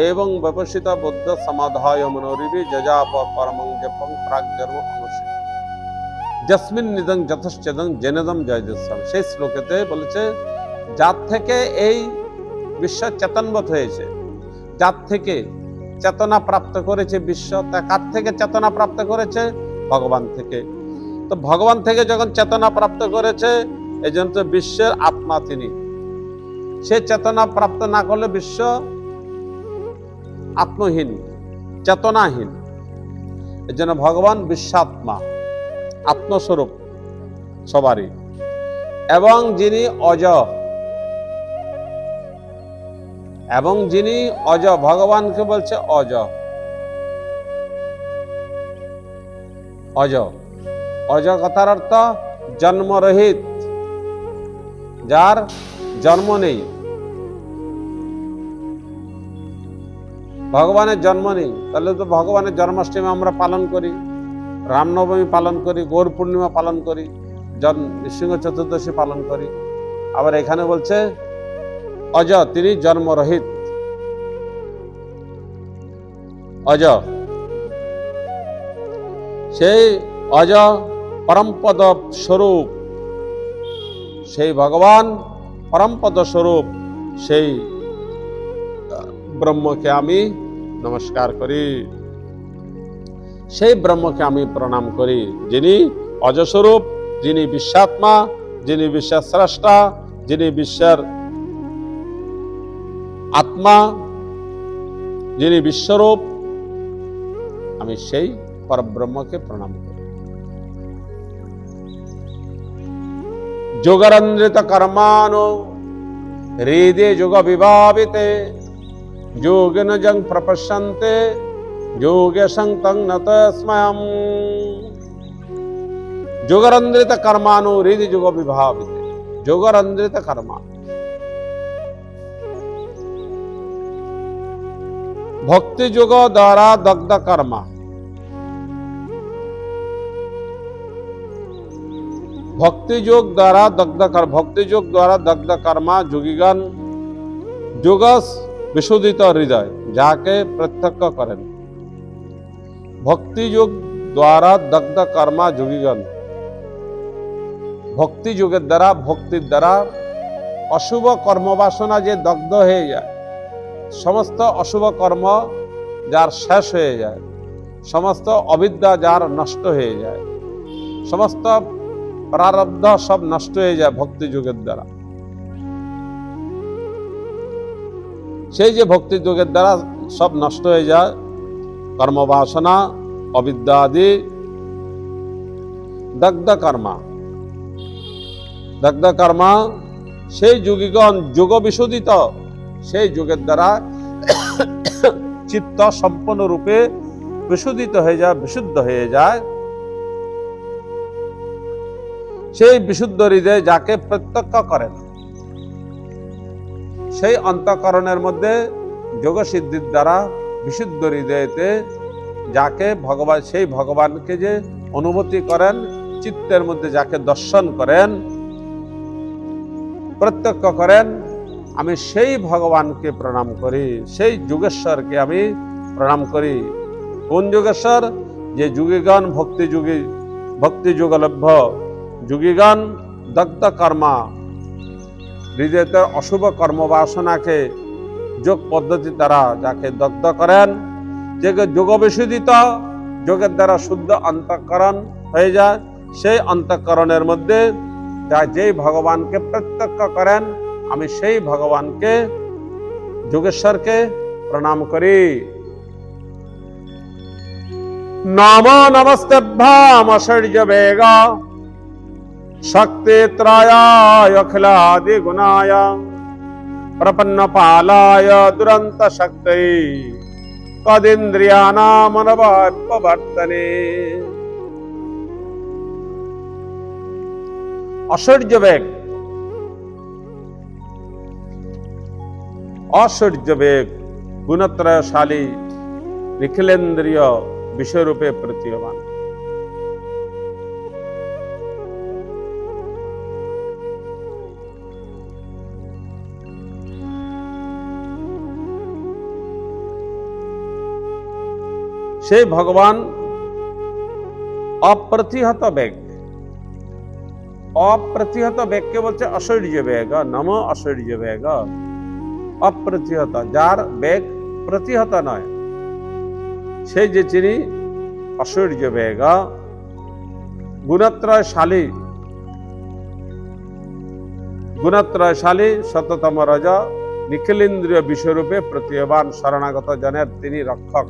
A: এবং ব্যবসিত বুদ্ধ সমাধায় মনোরিবি যজাপ পরমং জপং প্রাগজর্ম অনুষ্ঠিত জস্মিন নিদং যথশ্চেদং জেনেদম জয়জস্বাম। সেই শ্লোকেতে বলেছে যার থেকে এই বিশ্ব চেতনবোধ হয়েছে, যার থেকে চেতনা প্রাপ্ত করেছে বিশ্ব, তা কার থেকে চেতনা প্রাপ্ত করেছে? ভগবান থেকে। তো ভগবান থেকে যখন চেতনা প্রাপ্ত করেছে, এই জন্য তো বিশ্বের আত্মা তিনি। সে চেতনা প্রাপ্ত না করলে বিশ্ব আত্মহীন, চেতনাহীন। এই জন্য ভগবান বিশ্বাত্মা, আত্মস্বরূপ সবারই। এবং যিনি অজ, এবং যিনি অজ, ভগবানকে বলছে অজ। অজ, অজ কথার অর্থ জন্মরহিত, যার জন্ম নেই। ভগবানের জন্ম নেই, তাহলে তো ভগবানের জন্মাষ্টমী আমরা পালন করি, রামনবমী পালন করি, গৌর পূর্ণিমা পালন করি, নৃসিংহ চতুর্দশী পালন করি। আবার এখানে বলছে অজ, তিনি জন্মরহিত, অজ। সেই অজ পরমপদ স্বরূপ, সেই ভগবান পরমপদ স্বরূপ, সেই ব্রহ্মকে আমি নমস্কার করি, সেই ব্রহ্মকে আমি প্রণাম করি, যিনি অজস্বরূপ, যিনি বিশ্বাত্মা, যিনি বিশ্বের স্রষ্টা, যিনি বিশ্বের আত্মা, যিনি বিশ্বরূপ। আমি সেই পরব্রহ্মকে প্রণাম করি। যোগরন্দ্রিত কর্মাণো হৃদে যোগ বিভাবিতে যোগেন জং প্রপশ্যন্তে যোগে সংতং নত স্ময়ং। যোগরন্দ্রিত কর্মাণো হৃদে যোগ বিভাবিতে, যোগরন্দ্রিত কর্মা, ভক্তি যোগ দ্বারা দগ্ধ কর্মা। ভক্তি যোগ দ্বারা দগ্ধ কর্ম, ভক্তি যোগ দ্বারা দগ্ধ কর্মা যোগীগণ যোগ বিশোধিত হৃদয় যাকে প্রত্যক্ষ করেন। ভক্তি যোগ দ্বারা দগ্ধ কর্মা যোগীগণ, ভক্তি যোগের দ্বারা, ভক্তির দ্বারা অশুভ কর্মবাসনা যে দগ্ধ হয়ে যায়, সমস্ত অশুভ কর্ম যার শেষ হয়ে যায়, সমস্ত অবিদ্যা যার নষ্ট হয়ে যায়, সমস্ত প্রারব্ধ সব নষ্ট হয়ে যায় ভক্তি যুগের দ্বারা। সেই যে ভক্তি যুগের দ্বারা সব নষ্ট হয়ে যায়, কর্মবাসনা, অবিদ্যা আদি, দগ্ধ কর্মা, দগ্ধ কর্মা, সেই যোগীগণ যোগ বিশোধিত, সেই যুগের দ্বারা চিত্ত সম্পূর্ণরূপে বিশোধিত হয়ে যায়, বিশুদ্ধ হয়ে যায়। সেই বিশুদ্ধ হৃদয় যাকে প্রত্যক্ষ করেন, সেই অন্তঃকরণের মধ্যে যোগ সিদ্ধির দ্বারা বিশুদ্ধ হৃদয়তে যাকে ভগবান, সেই ভগবানকে যে অনুভূতি করেন, চিত্তের মধ্যে যাকে দর্শন করেন, প্রত্যক্ষ করেন, আমি সেই ভগবানকে প্রণাম করি, সেই যোগেশ্বরকে আমি প্রণাম করি। কোন যোগেশ্বর? যে যোগীগণ ভক্তি যোগী, ভক্তি যোগলভ্য যোগীগণ দগ্ধ কর্মা, হৃদয়ের অশুভ কর্মবাসনাকে যোগ পদ্ধতি দ্বারা যাকে দগ্ধ করেন, যে যোগ বিশুদ্ধিত, যোগের দ্বারা শুদ্ধ অন্তঃকরণ হয়ে যায়, সেই অন্তঃকরণের মধ্যে যা যেই ভগবানকে প্রত্যক্ষ করেন, আমি সেই ভগবানকে, যোগেশ্বরকে প্রণাম করি। নমো নমস্তেভ্যাম ঐশ্বর্য বেগ শক্তি ত্রয়ায় অখিলাদি গুণায় প্রপন্ন পালায় দুরন্ত শক্তি তদিন্দ্রিয়ানাম অনবর্তনে। ঐশ্বর্য বেগ, ঐশ্বর্য বেগ গুণত্রয়শালী নিখিলেন্দ্রিয় বিষয়রূপে প্রতীয়মান। সেই ভগবান অপ্রতিহত বেগ, অপ্রতিহত বেগকে বলছে ঐশ্বর্য বেগ। নম ঐশ্বর্য বেগ, অপ্রতিহত, যার বেগ প্রতিহত নয়, সেই যে যিনি ঐশ্বর্য বেগ গুণত্রয়শালী, গুণত্রয়শালী শততম রজ, নিখিলেন্দ্রিয় বিষয়রূপে প্রতীয়মান শরণাগত জনের তিনি রক্ষক।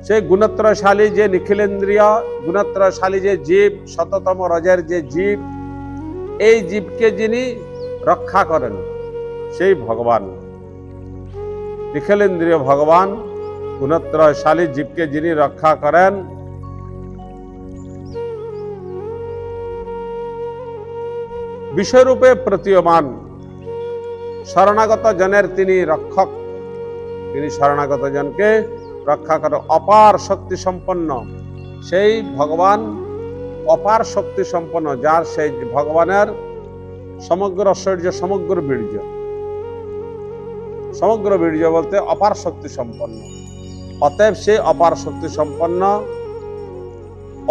A: সেই গুণত্রয়শালী যে নিখিলেন্দ্রিয়, গুণত্রয়শালী যে জীব, শততম রজের যে জীব, এই জীবকে যিনি রক্ষা করেন সেই ভগবান। নিখিলেন্দ্রিয় ভগবান গুণত্রয়শালী জীবকে যিনি রক্ষা করেন, বিষয়রূপে প্রতীয়মান শরণাগত জনের তিনি রক্ষক। তিনি শরণাগত জনকে রক্ষা করেন। অপার শক্তি সম্পন্ন সেই ভগবান, অপার শক্তি সম্পন্ন, যার সেই ভগবানের সমগ্র ঐশ্বর্য, সমগ্র বীর্য, সমগ্র বীর্য বলতে অপার শক্তি সম্পন্ন। অতএব সেই অপার শক্তি সম্পন্ন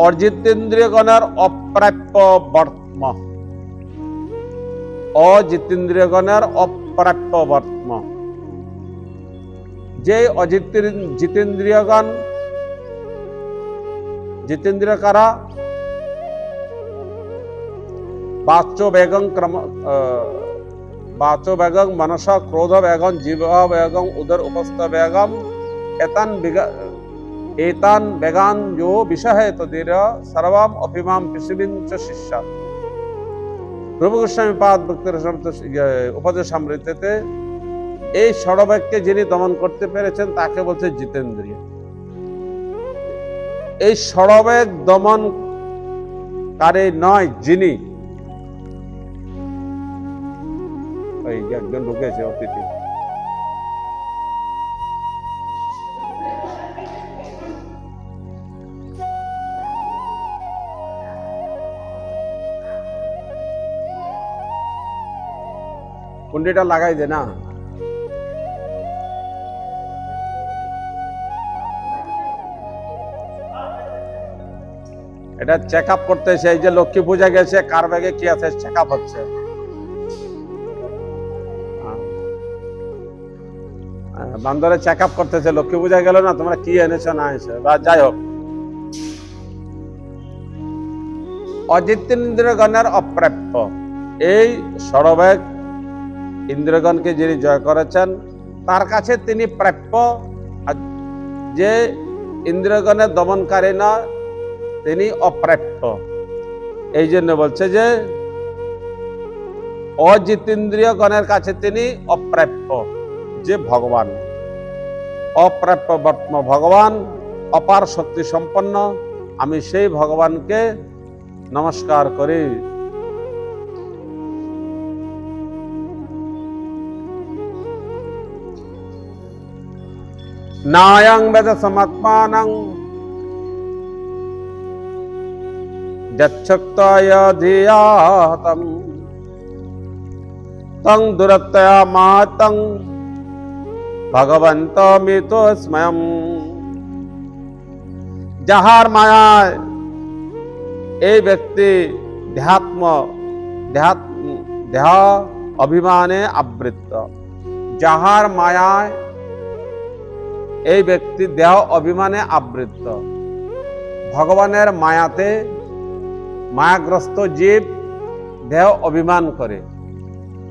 A: অজিতেন্দ্রিয়গণের অপ্রাপ্য বর্তম, অজিতেন্দ্রিয়গণের অপ্রাপ্য বর্তম। যে জিতেন্দ্রিয়গণ, জিতেন্দ্রিয় কারা? বাচ্য বেগং বাচো বেগং মনস ক্রোধ বেগং জীব বেগং উদর উপস্থ বেগম एतान बेगान जो विषय है तो दीर सर्वम अभिमाम पृथ्वीं च शिष्य। प्रभु गोस्वामी पाद उपदेशामृतेते এই ষড়বাক্যে যিনি দমন করতে পেরেছেন তাকে বলছে জিতেন্দ্রিয়। এই ষড়বাক দমনকারী নয় যিনি, ওই একজন ঢুকেছে অতিথি, কুন্ডিটা লাগাই দে না। এটা চেক আপ করতেছে। এই যে লক্ষ্মী পূজা গেছে, কার ব্যাগে কি আছে চেক আপ হচ্ছে। বান্দরে চেক আপ করতেছে, লক্ষ্মী পূজা গেল না, তোমরা কি এনেছো না এনেছো, বা যাই হোক। অজিতেন্দ্রগণের অপ্রাপ্য, এই ষড়বেগ ইন্দ্রগণকে যিনি জয় করেছেন তার কাছে তিনি প্রাপ্য। যে ইন্দ্রগণের দমনকারী না তিনি অপ্রাপ্য। এই জন্য বলছে যে অজিতেন্দ্রিয় গণের কাছে তিনি অপ্রাপ্য। যে ভগবান অপ্রাপ্য বর্তম ভগবান, অপার শক্তি সম্পন্ন, আমি সেই ভগবানকে নমস্কার করি। নায়ং বেদ সমাত্মানং যচ্ছক্তয় ধিয়াতম তং দুরত্যয়া মাতং ভগবন্তমিতো স্ময়ং। যাহার মায়ায় এই ব্যক্তি দেহ অভিমানে আবৃত, যাহার মায়ায় এই ব্যক্তি দেহ অভিমানে আবৃত, ভগবানের মায়াতে মায়াগ্রস্ত জীব দেহ অভিমান করে।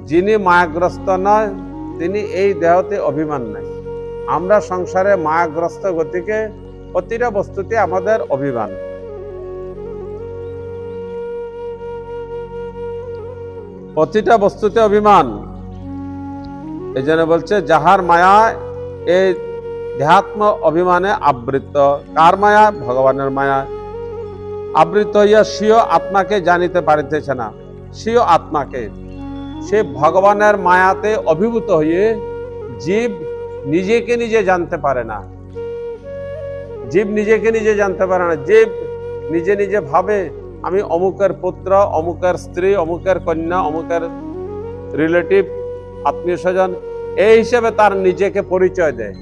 A: যিনি মায়াগ্রস্ত নয় তিনি এই দেহতে অভিমান নাই। আমরা সংসারে মায়াগ্রস্ত গতিকে প্রতিটা বস্তুতে আমাদের অভিমান। প্রতিটা বস্তুতে অভিমান। এই জন্য বলছে যাহার মায়া এই দেহাত্ম অভিমানে আবৃত। কার মায়া? ভগবানের মায়া আবৃত হইয়া স্বীয় আত্মাকে জানিতে পারিতেছে না। স্বীয় আত্মাকে সে ভগবানের মায়াতে অভিভূত হয়ে জীব নিজেকে নিজে জানতে পারে না। জীব নিজেকে নিজে জানতে পারে না। জীব নিজে নিজে ভাবে আমি অমুকের পুত্র, অমুকের স্ত্রী, অমুকের কন্যা, অমুকের রিলেটিভ, আত্মীয় স্বজন, এই হিসেবে তার নিজেকে পরিচয় দেয়।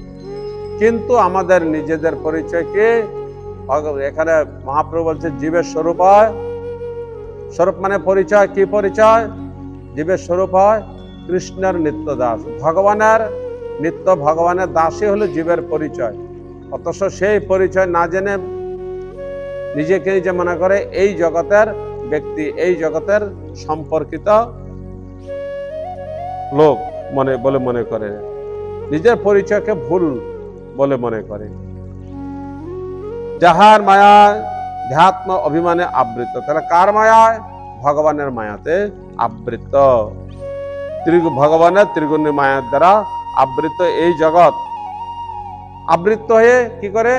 A: কিন্তু আমাদের নিজেদের পরিচয় কে? এখানে মহাপ্রভু বলছে জীবের স্বরূপ হয়। স্বরূপ মানে পরিচয়। কি পরিচয়? জীবের স্বরূপ হয় কৃষ্ণের নিত্য দাস। ভগবানের নিত্য, ভগবানের দাসই হলো জীবের পরিচয়। অথচ সেই পরিচয় না জেনে নিজেকে নিজে মনে করে এই জগতের ব্যক্তি, এই জগতের সম্পর্কিত, লোক বলে মনে করে, নিজের পরিচয়কে ভুল বলে মনে করে। যাহার মায়ায় ধ্যাত্ম অভিমানে আবৃত, তাহলে কার মায়ায়? ভগবানের মায়াতে আবৃত। ভগবানের ত্রিগুণী মায়ার দ্বারা আবৃত এই জগৎ আবৃত হয়ে কি করে?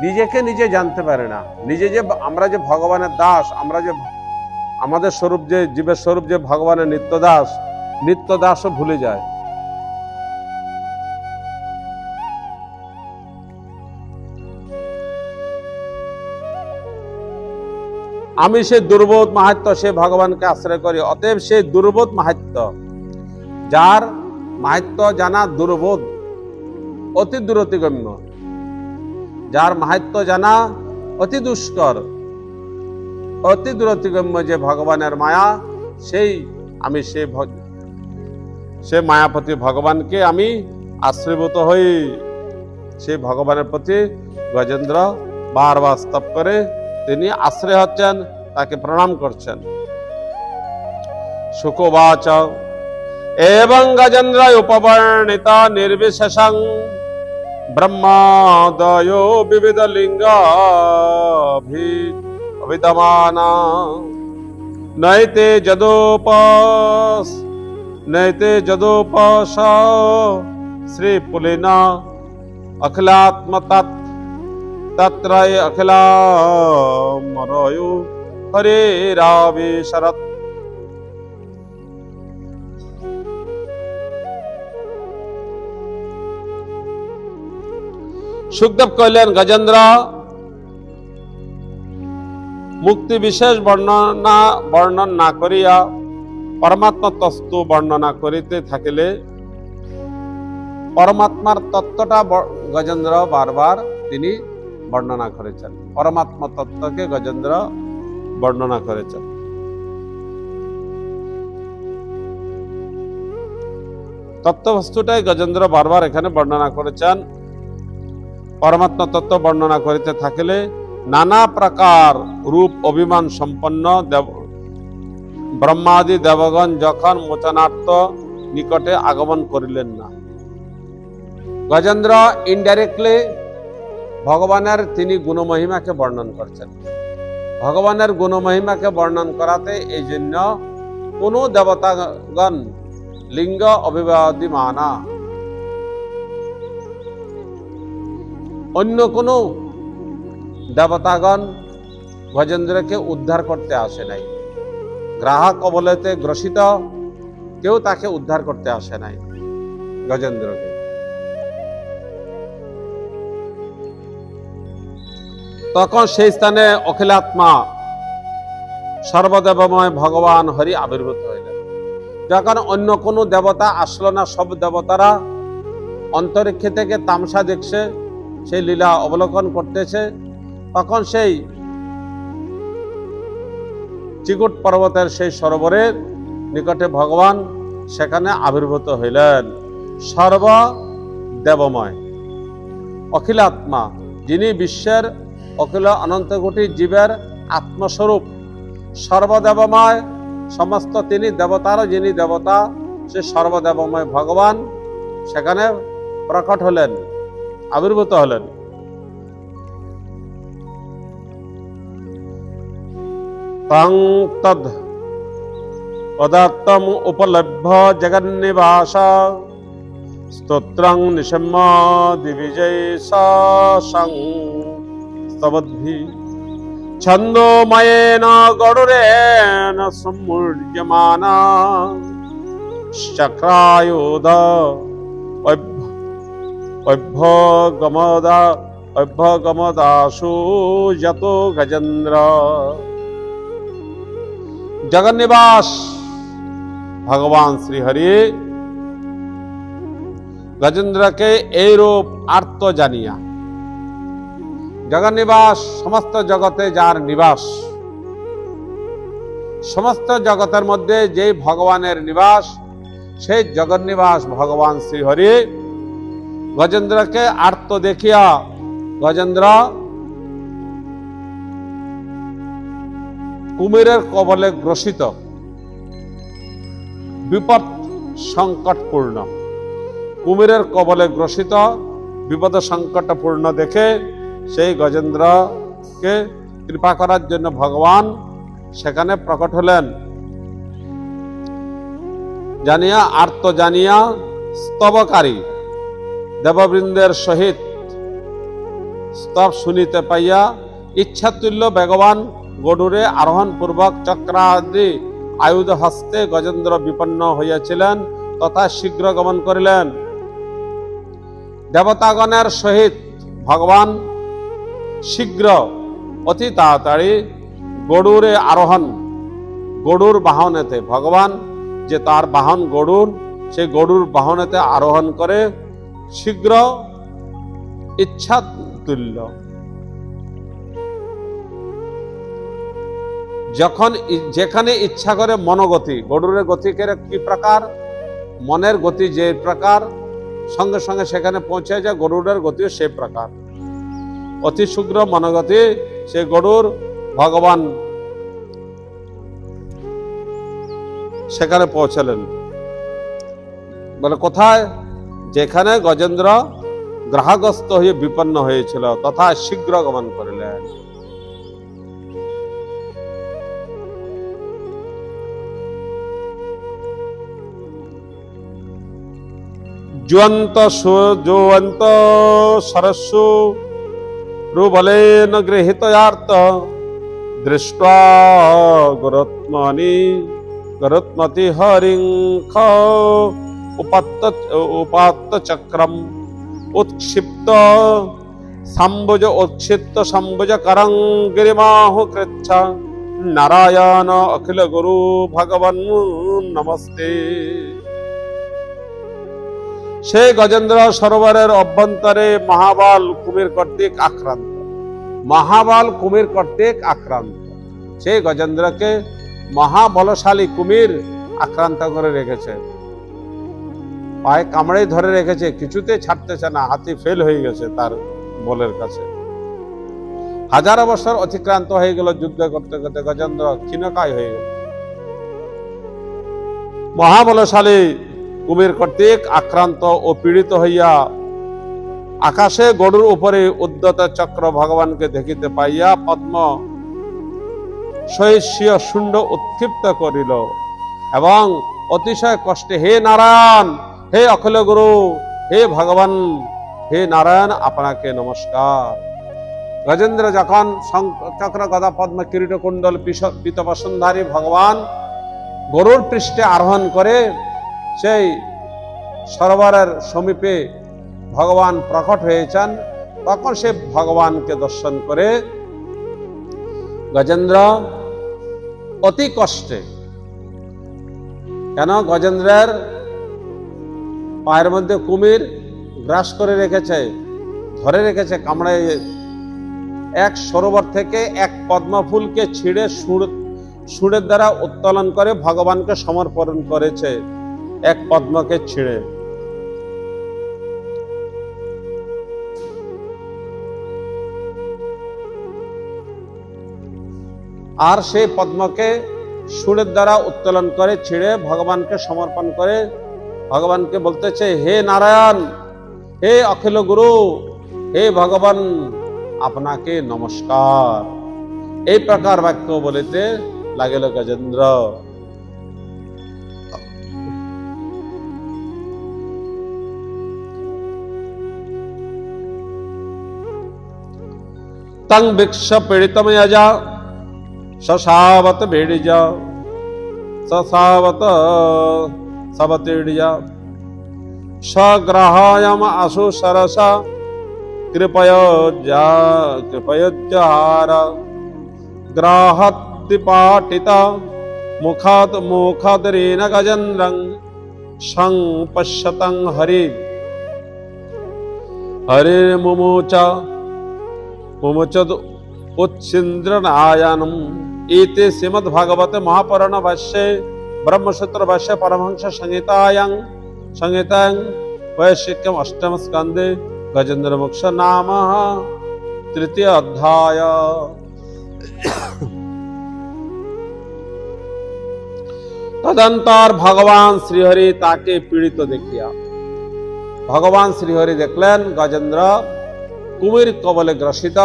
A: নিজেকে নিজে জানতে পারে না। নিজে যে আমরা যে ভগবানের দাস, আমরা যে আমাদের স্বরূপ যে জীবের স্বরূপ যে ভগবানের নিত্য দাসও ভুলে যায়। আমি সেই দুর্বোধ মাহাত্ম, সে ভগবানকে আশ্রয় করি। অতএব সেই দুর্বোধ মাহাত্ম, যার মাহাত্ম জানা দুর্বোধ, অতি দূরতিগম্য, যার মাহাত্ম জানা অতি দুষ্কর, অতি দূরতিগম্য যে ভগবানের মায়া, আমি সে মায়াপতি ভগবানকে আমি আশ্রয়ভূত হই। সেই ভগবানের প্রতি গজেন্দ্র বারবার স্তব করে তিনি আশ্রয় হচ্ছেন, তাকে প্রণাম করছেন। শুকোবাচ এবং গজেন্দ্র উপবর্ণিত নির্বিশেষং ব্রহ্মাদয়ো বিবিধ লিঙ্গ অভিদমানা নৈতে যদোপস শ্রী পুলিনা অখিলাত্ম তত্রয় অখিলামরয়ো হরে রাবে শরৎ। সুখদেব কহিলেন, গজেন্দ্র মুক্তি বিশেষ বর্ণন না করিয়া পরমাত্মা তত্ত্ব বর্ণনা করিতে থাকিলে, পরমাত্মার তত্ত্বটা গজেন্দ্র বারবার তিনি বর্ণনা করেছেন। পরমাত্মা তত্ত্বকে গজেন্দ্র বর্ণনা করেছেন। তত্ত্ববস্তুটাই গজেন্দ্র বারবার এখানে বর্ণনা করেছেন। পরমাত্মা তত্ত্ব বর্ণনা করিতে থাকিলে নানা প্রকার রূপ অভিমান সম্পন্ন ব্রহ্মাদি দেবগণ যখন মোচনার্থ নিকটে আগমন করিলেন না, গজেন্দ্র ইনডাইরেক্টলি ভগবানের তিনি গুণমহিমাকে বর্ণন করছেন। ভগবানের গুণমহিমাকে বর্ণন করাতে এই জন্য কোন দেবতাগণ লিঙ্গ অভিবাদী মানা, অন্য কোন দেবতাগণ গজেন্দ্রকে উদ্ধার করতে আসে নাই। গ্রাহক কবলেতে গ্রসিত কেউ তাকে উদ্ধার করতে আসে নাই গজেন্দ্রকে। তখন সেই স্থানে অখিলাত্মা সর্বদেবময় ভগবান হরি আবির্ভূত হইলেন। যখন অন্য কোনো দেবতা আসলো না, সব দেবতারা অন্তরিক্ষ থেকে তামসা দেখছে, সেই লীলা অবলোকন করতেছে, তখন সেই চিকুট পর্বতের সেই সরোবরের নিকটে ভগবান সেখানে আবির্ভূত হইলেন। সর্বদেবময় অখিলাত্মা, যিনি বিশ্বের অখিল অনন্ত কোটি জীবের আত্মস্বরূপ, সর্বদেবময়, সমস্ত তিনি দেবতারও যিনি দেবতা, সে সর্বদেবময় ভগবান সেখানে প্রকট হলেন, আবির্ভূত হলেন। তং তদ পদার্থম উপলভ্য জগন্নিবাস স্তোত্রং নিশম্য দিবিজয় সং স্তবদ্ভি ছন্দোময়েন গড়ুরেণ সমুর্যমানা চক্রায়ুধ অভ্যগমদাসু যত গজেন্দ্র। জগন্নিবাস ভগবান শ্রীহরি গজেন্দ্রকে এই রূপ আর্ত জানিয়া, জগন্নিবাস সমস্ত জগতে যার নিবাস, সমস্ত জগতের মধ্যে যে ভগবানের নিবাস, সেই জগন্নিবাস ভগবান শ্রীহরি গজেন্দ্রকে আর্ত দেখিয়া গজেন্দ্র কুমিরের কবলে গ্রসিত, বিপদ সংকটপূর্ণ, কুমিরের কবলে গ্রসিত বিপদ সংকটপূর্ণ দেখে সেই গজেন্দ্রকে কৃপা করার জন্য ভগবান সেখানে প্রকট হলেন। জানিয়া আর্ত জানিয়া স্তবকারী দেববৃন্দের সহিত স্তব শুনিতে পাইয়া ইচ্ছাতুল্য বেগবান গরুরে আরোহণ পূর্বক চক্রাদি আয়ুধ হস্তে গজেন্দ্র বিপন্ন হইয়াছিলেন তথা শীঘ্র গমন করিলেন। দেবতাগণের সহিত ভগবান শীঘ্র অতি তাড়াতাড়ি গরুরে আরোহণ, গরুর বাহনেতে ভগবান যে তার বাহন গরুর, সেই গরুর বাহনেতে আরোহণ করে শীঘ্র ইচ্ছা তুল্য, যখন যেখানে ইচ্ছা করে মনোগতি, গরুরের গতিকের কি প্রকার, মনের গতি যে প্রকার, সঙ্গে সঙ্গে সেখানে পৌঁছে যায়, গরুরের গতিও সেই প্রকার। অতি শীঘ্র মনোগতি সে গরুর ভগবান সেখানে পৌঁছলেন। বলে কোথায়? যেখানে গজেন্দ্র গ্রহগ্রস্ত হয়ে বিপন্ন হয়েছিল তথা শীঘ্র গমন করিলেন। জুয়ন্ত সরস্যু রুবলেন গৃহীতয়ার্থ দৃष्ट्वा গরুত্মতি হরিংখ উপাত্ত চক্রম উৎক্ষিপ্ত সম্ভুজ করং গিরিমাহু কৃচ্ছা নারায়ণ অখিল গুরু ভগবান নমস্তে। সেই গজেন্দ্র সরোবরের অভ্যন্তরে মহাবল কুমির কর্তৃক আক্রান্ত, মহাবল কুমির কর্তৃক আক্রান্ত। সেই গজেন্দ্রকে মহাবলশালী কুমির আক্রান্ত করে রেখেছে, পায়ে কামড়ে ধরে রেখেছে, কিছুতে ছাড়তেছে না, হাতি ফেল হয়ে গেছে তার বলের কাছে। হাজারো বছর অতিক্রান্ত হয়ে গেল, যুদ্ধ করতে করতে গজেন্দ্র ক্ষীণকায় হয়ে গেল। মহাবলশালী কুমির কর্তৃক আক্রান্ত ও পীড়িত হইয়া আকাশে গরুর উপরে উদ্যত চক্র ভগবানকে দেখিতে পাইয়া পদ্ম সহিষ্য শুণ্ড উৎক্ষিপ্ত করিল এবং অতিশয় কষ্টে, হে নারায়ণ, হে অখিল গুরু, হে ভগবান, হে নারায়ণ, আপনাকে নমস্কার। গজেন্দ্র যখন চক্র গদা পদ্ম কিরীট কুণ্ডল পীতবসনধারী ভগবান গরুর পৃষ্ঠে আরোহণ করে সেই সরোবরের সমীপে ভগবান প্রকট হয়েছেন, তখন সে ভগবানকে দর্শন করে গজেন্দ্র অতি কষ্টে, কেন গজেন্দ্রের পায়ের মধ্যে কুমির গ্রাস করে রেখেছে, ধরে রেখেছে, কামড়ে, এক সরোবর থেকে এক পদ্ম ফুলকে ছিঁড়ে সুরের দ্বারা উত্তোলন করে ভগবানকে সমর্পণ করেছে, এক পদ্মকে ছিঁড়ে। আর সেই পদ্মকে সুরের দ্বারা উত্তোলন করে ছিঁড়ে ভগবানকে সমর্পণ করে ভগবানকে বলতেছে, হে নারায়ণ, হে অখিল গুরু, হে ভগবান, আপনাকে নমস্কার। এই প্রকার বাক্য বলিতে লাগিল গজেন্দ্র। তং বৃক্ষ পীড়িতম যজা সসাবত বেড়িজা সসাবত সবতীর্যা সগ্রহায়ম আশু সরসা কৃপয়োজ্জহার গ্রাহতিপাটিতা মুখাদরেণ গজেন্দ্রং সংপশ্যতং হরির্मुमुचद उच्छिन्द्रनायनम् एते श्रीमद्भागवते महापुराण भाष्ये ब्रह्मसूत्र भाष्ये परमहंस संहितायां वैशिष्ट्यम अष्टम स्कंदे गजेंद्र मोक्ष नाम तृतीय अध्याय। তদন্তর ভগবান শ্রীহরি তাকে পীড়িত দেখিয়া, ভগবান শ্রীহরি দেখলেন গজেন্দ্র কুমির কবলে গ্রসিত।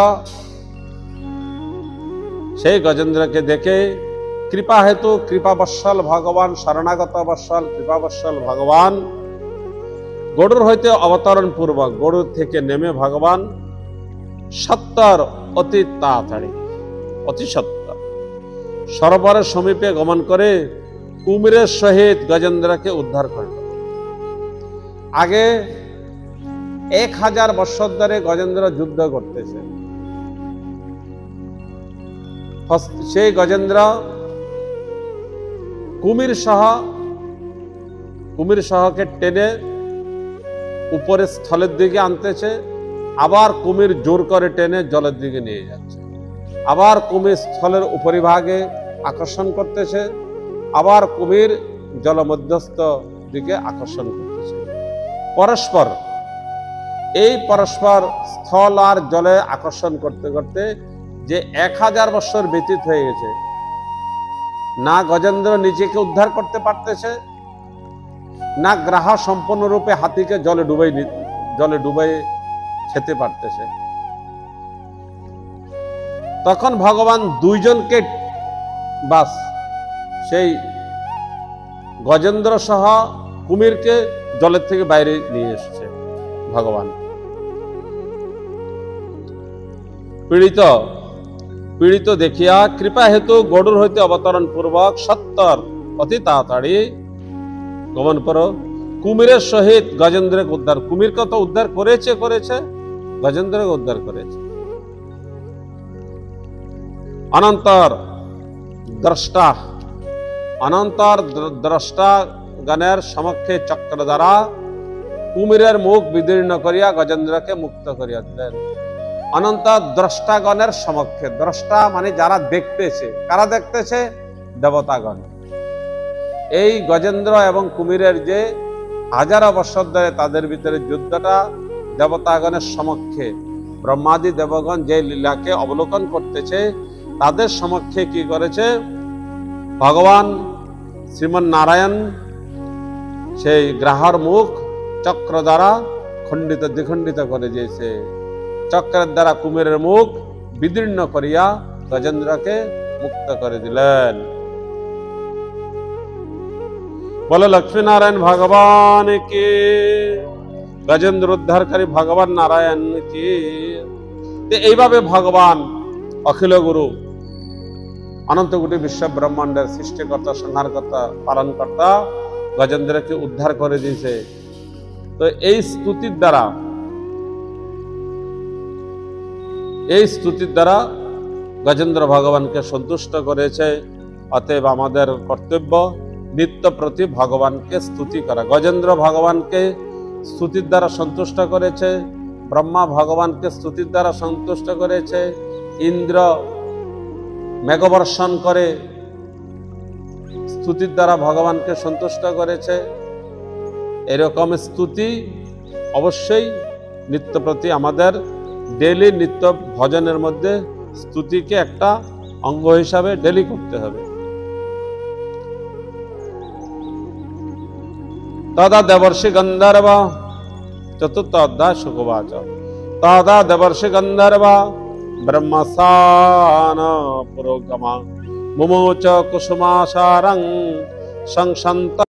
A: সেই গজেন্দ্রকে দেখে কৃপা হেতু কৃপাবৎসল ভগবান, শরণাগত বৎসল কৃপাবৎসল ভগবান গরুর হইতে অবতরণ পূর্বক গরুর থেকে নেমে ভগবান সত্তর অতি তাড়াতাড়ি, অতি সত্তর সরোবরের সমীপে গমন করে কুমিরের সহিত গজেন্দ্রকে উদ্ধার করল। আগে 1000 বৎসর ধরে গজেন্দ্র যুদ্ধ করতেছে। সেই গজেন্দ্র কুমির সহকে টেনে উপরে স্থলের দিকে আনতেছে, আবার কুমির জোর করে টেনে জলের দিকে নিয়ে যাচ্ছে, আবার কুমির স্থলের উপরিভাগে আকর্ষণ করতেছে, আবার কুমির জলমধ্যস্থ দিকে আকর্ষণ করতেছে। পরস্পর স্থল আর জলে আকর্ষণ করতে করতে যে 1000 বছর ব্যতীত হয়ে গেছে, না গজেন্দ্র নিজেকে উদ্ধার করতে পারতেছে, না গ্রাহ সম্পূর্ণরূপে হাতিকে জলে ডুবাই খেতে পারতেছে। তখন ভগবান দুইজনকে বাস সেই গজেন্দ্র সহ কুমিরকে জলের থেকে বাইরে নিয়ে এসেছে ভগবান। পীড়িত দেখিয়া কৃপা হেতু গরুর হইতে অবতরণ পূর্বক সত্তর অতি তাড়াতাড়ি গমন করো কুমিরের সহিত গজেন্দ্রকে উদ্ধার। কুমিরকে তো উদ্ধার করেছে গজেন্দ্রকে উদ্ধার করেছে। অনন্তর দ্রষ্টা গণের সমক্ষে চক্র দ্বারা কুমিরের মুখ বিদীর্ণ করিয়া গজেন্দ্রকে মুক্ত করিয়া দিলেন। অনন্ত দ্রষ্টাগণের সমক্ষে, দ্রষ্টা মানে যারা দেখতেছে, কারা দেখতেছে? দেবতাগণ। এই গজেন্দ্র এবং কুমিরের যে 1000 বৎসর ধরে তাদের ভিতরে যুদ্ধটা দেবতাগণের সমক্ষে, ব্রহ্মাদি দেবগণ যে লীলাকে অবলোকন করতেছে তাদের সমক্ষে কি করেছে ভগবান শ্রীমন নারায়ণ? সেই গ্রাহর মুখ চক্র দ্বারা দ্বিখণ্ডিত করে দিয়েছে। চক্রের দ্বারা কুমিরের মুখ বিদীর্ণ করিয়া গজেন্দ্রকে মুক্ত করে দিলেন। বলে লক্ষ্মী নারায়ণ ভগবান কি, গজেন্দ্র উদ্ধারকারী ভগবান নারায়ণ কি। এইভাবে ভগবান অখিল গুরু অনন্ত কোটি বিশ্ব ব্রহ্মাণ্ডের সৃষ্টিকর্তা, সংহারকর্তা, পালনকর্তা গজেন্দ্রকে উদ্ধার করে দিয়েছে। তো এই স্তুতির দ্বারা গজেন্দ্র ভগবানকে সন্তুষ্ট করেছে। অতএব আমাদের কর্তব্য নিত্য প্রতি ভগবানকে স্তুতি করা। গজেন্দ্র ভগবানকে স্তুতির দ্বারা সন্তুষ্ট করেছে, ব্রহ্মা ভগবানকে স্তুতির দ্বারা সন্তুষ্ট করেছে, ইন্দ্র মেঘবর্ষণ করে স্তুতির দ্বারা ভগবানকে সন্তুষ্ট করেছে। এরকম স্তুতি অবশ্যই নিত্য প্রতি আমাদের ডেইলি নিত্য ভজনের মধ্যে স্তুতিকে একটা অঙ্গ হিসাবে ডেইলি করতে হবে। তদা দেবর্ষি গন্ধর্ব, চতুর্থ অধ্যায় শুকবাচ। তদা দেবর্ষি গন্ধর্ব ব্রহ্মসান পুরোগমা মুমোচ কুসুমাসারং সংসন্ত